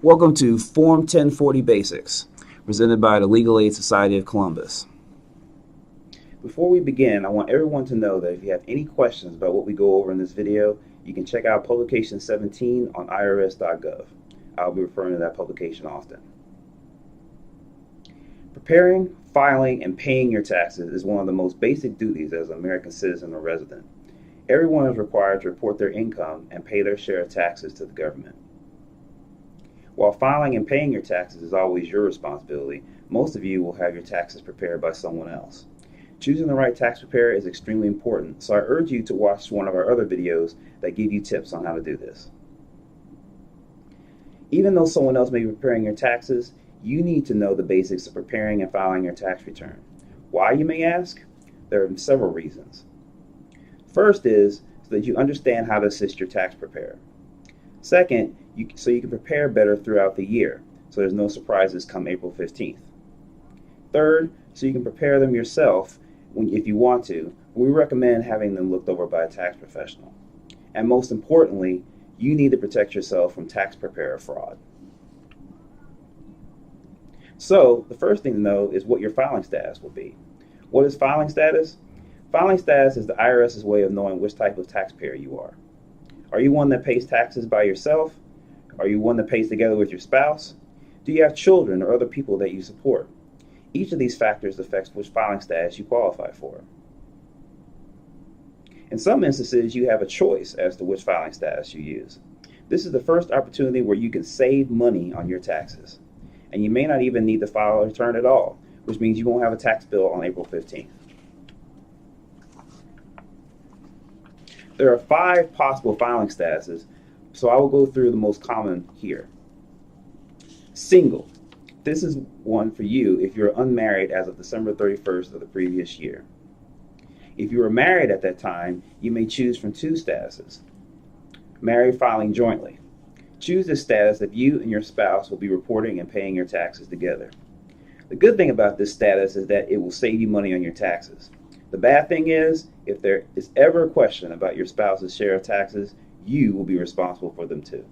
Welcome to Form 1040 Basics, presented by the Legal Aid Society of Columbus. Before we begin, I want everyone to know that if you have any questions about what we go over in this video, you can check out Publication 17 on irs.gov. I'll be referring to that publication often. Preparing, filing, and paying your taxes is one of the most basic duties as an American citizen or resident. Everyone is required to report their income and pay their share of taxes to the government. While filing and paying your taxes is always your responsibility, most of you will have your taxes prepared by someone else. Choosing the right tax preparer is extremely important, so I urge you to watch one of our other videos that give you tips on how to do this. Even though someone else may be preparing your taxes, you need to know the basics of preparing and filing your tax return. Why, you may ask? There are several reasons. First is so that you understand how to assist your tax preparer. Second, so you can prepare better throughout the year, so there's no surprises come April 15th. Third, so you can prepare them yourself if you want to. We recommend having them looked over by a tax professional. And most importantly, you need to protect yourself from tax preparer fraud. So, the first thing to know is what your filing status will be. What is filing status? Filing status is the IRS's way of knowing which type of taxpayer you are. Are you one that pays taxes by yourself? Are you one that pays together with your spouse? Do you have children or other people that you support? Each of these factors affects which filing status you qualify for. In some instances, you have a choice as to which filing status you use. This is the first opportunity where you can save money on your taxes. And you may not even need to file a return at all, which means you won't have a tax bill on April 15th. There are 5 possible filing statuses, so I will go through the most common here. Single. This is one for you if you're unmarried as of December 31st of the previous year. If you were married at that time, you may choose from 2 statuses. Married filing jointly. Choose this status if you and your spouse will be reporting and paying your taxes together. The good thing about this status is that it will save you money on your taxes. The bad thing is, if there is ever a question about your spouse's share of taxes, you will be responsible for them too.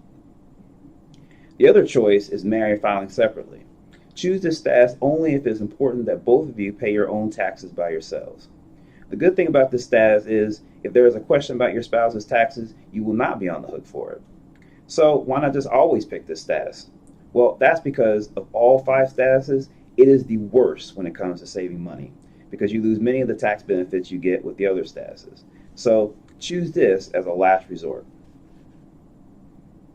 The other choice is married filing separately. Choose this status only if it is important that both of you pay your own taxes by yourselves. The good thing about this status is, if there is a question about your spouse's taxes, you will not be on the hook for it. So why not just always pick this status? Well, that's because of all 5 statuses, it is the worst when it comes to saving money, because you lose many of the tax benefits you get with the other statuses. So choose this as a last resort.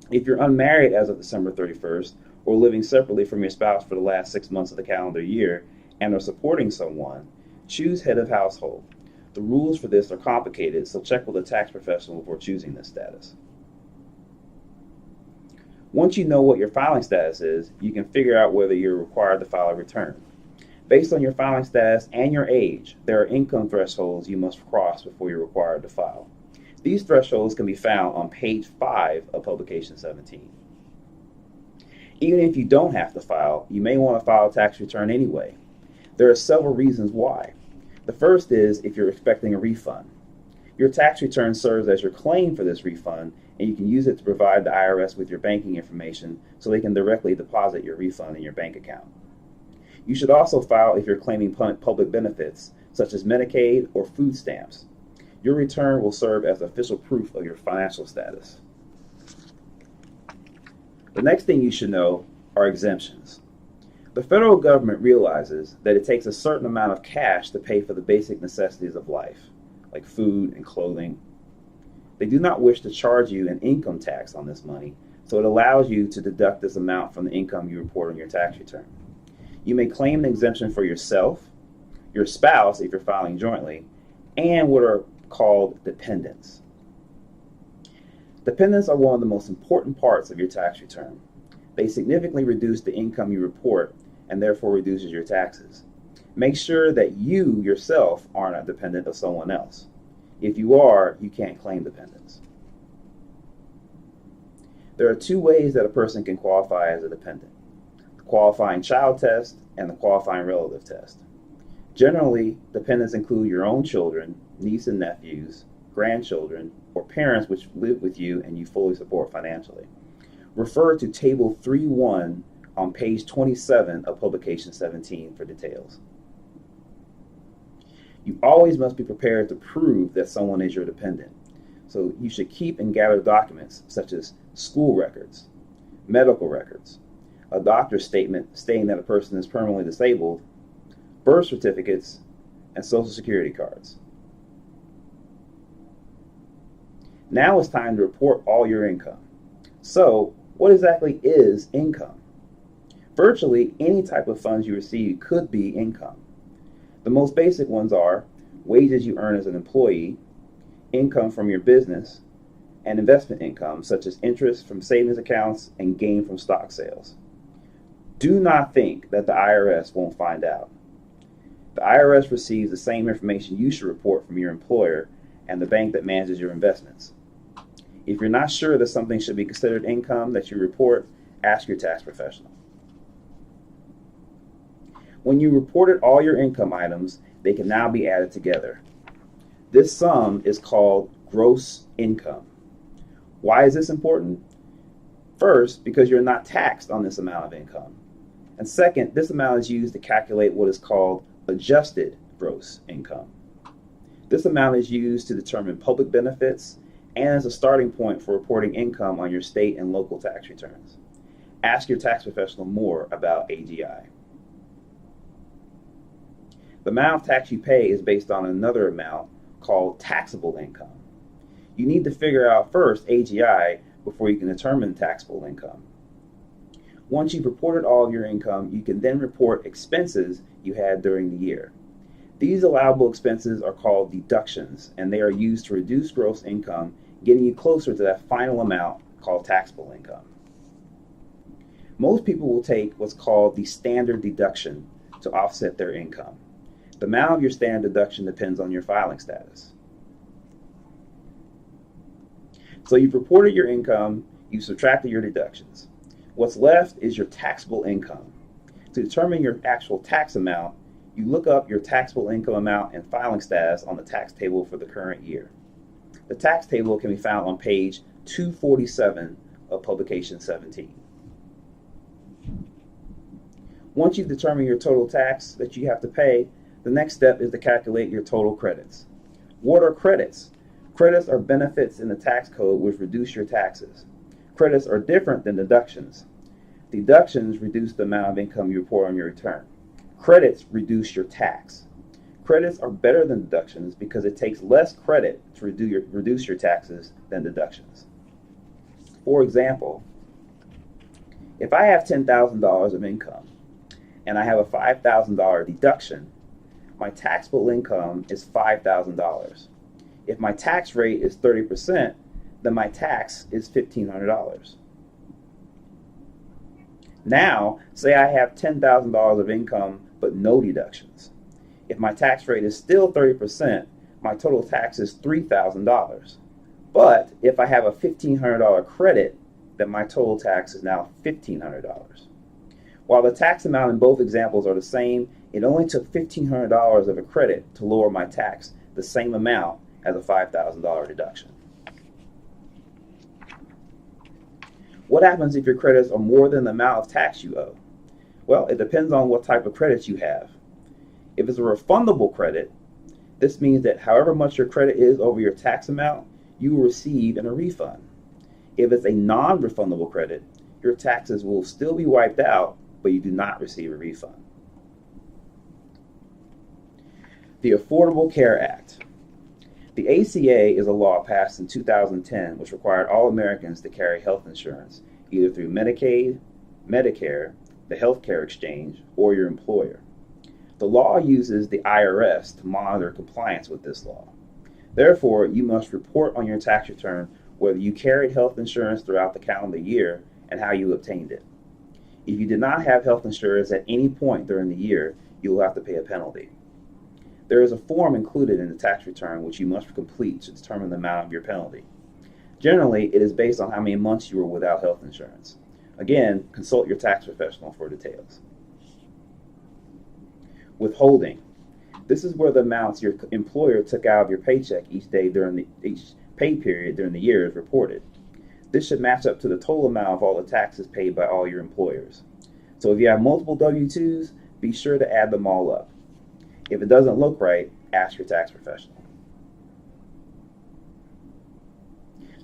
If you're unmarried as of December 31st, or living separately from your spouse for the last 6 months of the calendar year, and are supporting someone, choose head of household. The rules for this are complicated, so check with a tax professional before choosing this status. Once you know what your filing status is, you can figure out whether you're required to file a return. Based on your filing status and your age, there are income thresholds you must cross before you're required to file. These thresholds can be found on page 5 of Publication 17. Even if you don't have to file, you may want to file a tax return anyway. There are several reasons why. The first is if you're expecting a refund. Your tax return serves as your claim for this refund, and you can use it to provide the IRS with your banking information so they can directly deposit your refund in your bank account. You should also file if you're claiming public benefits, such as Medicaid or food stamps. Your return will serve as official proof of your financial status. The next thing you should know are exemptions. The federal government realizes that it takes a certain amount of cash to pay for the basic necessities of life, like food and clothing. They do not wish to charge you an income tax on this money, so it allows you to deduct this amount from the income you report on your tax return. You may claim an exemption for yourself, your spouse if you're filing jointly, and what are called dependents. Dependents are one of the most important parts of your tax return. They significantly reduce the income you report and therefore reduces your taxes. Make sure that you yourself aren't a dependent of someone else. If you are, you can't claim dependents. There are 2 ways that a person can qualify as a dependent: the qualifying child test and the qualifying relative test. Generally, dependents include your own children, nieces and nephews, grandchildren, or parents which live with you and you fully support financially. Refer to Table 3.1 on page 27 of Publication 17 for details. You always must be prepared to prove that someone is your dependent. So you should keep and gather documents such as school records, medical records, a doctor's statement stating that a person is permanently disabled, birth certificates, and Social Security cards. Now it's time to report all your income. So, what exactly is income? Virtually any type of funds you receive could be income. The most basic ones are wages you earn as an employee, income from your business, and investment income such as interest from savings accounts and gain from stock sales. Do not think that the IRS won't find out. The IRS receives the same information you should report from your employer and the bank that manages your investments. If you're not sure that something should be considered income that you report, ask your tax professional. When you reported all your income items, they can now be added together. This sum is called gross income. Why is this important? First, because you're not taxed on this amount of income. And second, this amount is used to calculate what is called adjusted gross income. This amount is used to determine public benefits and as a starting point for reporting income on your state and local tax returns. Ask your tax professional more about AGI. The amount of tax you pay is based on another amount called taxable income. You need to figure out first AGI before you can determine taxable income. Once you've reported all of your income, you can then report expenses you had during the year. These allowable expenses are called deductions, and they are used to reduce gross income, getting you closer to that final amount called taxable income. Most people will take what's called the standard deduction to offset their income. The amount of your standard deduction depends on your filing status. So you've reported your income, you've subtracted your deductions. What's left is your taxable income. To determine your actual tax amount, you look up your taxable income amount and filing status on the tax table for the current year. The tax table can be found on page 247 of Publication 17. Once you've determined your total tax that you have to pay, the next step is to calculate your total credits. What are credits? Credits are benefits in the tax code which reduce your taxes. Credits are different than deductions. Deductions reduce the amount of income you report on your return. Credits reduce your tax. Credits are better than deductions because it takes less credit to reduce your taxes than deductions. For example, if I have $10,000 of income and I have a $5,000 deduction, my taxable income is $5,000. If my tax rate is 30%, then my tax is $1,500. Now, say I have $10,000 of income but no deductions. If my tax rate is still 30%, my total tax is $3,000. But if I have a $1,500 credit, then my total tax is now $1,500. While the tax amount in both examples are the same, it only took $1,500 of a credit to lower my tax the same amount as a $5,000 deduction. What happens if your credits are more than the amount of tax you owe? Well, it depends on what type of credits you have. If it's a refundable credit, this means that however much your credit is over your tax amount, you will receive in a refund. If it's a non-refundable credit, your taxes will still be wiped out, but you do not receive a refund. The Affordable Care Act. The ACA is a law passed in 2010 which required all Americans to carry health insurance, either through Medicaid, Medicare, the healthcare exchange, or your employer. The law uses the IRS to monitor compliance with this law. Therefore, you must report on your tax return whether you carried health insurance throughout the calendar year and how you obtained it. If you did not have health insurance at any point during the year, you will have to pay a penalty. There is a form included in the tax return which you must complete to determine the amount of your penalty. Generally, it is based on how many months you were without health insurance. Again, consult your tax professional for details. Withholding. This is where the amounts your employer took out of your paycheck each day during each pay period during the year is reported. This should match up to the total amount of all the taxes paid by all your employers. So if you have multiple W-2s, be sure to add them all up. If it doesn't look right, ask your tax professional.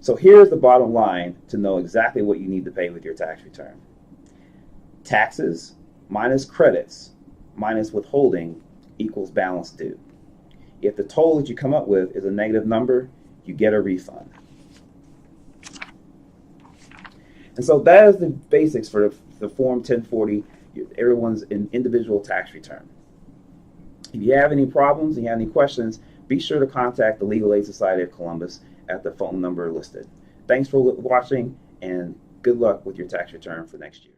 So here's the bottom line to know exactly what you need to pay with your tax return. Taxes minus credits minus withholding equals balance due. If the total that you come up with is a negative number, you get a refund. And so that is the basics for the Form 1040, everyone's individual tax return. If you have any problems and you have any questions, be sure to contact the Legal Aid Society of Columbus at the phone number listed. Thanks for watching, and good luck with your tax return for next year.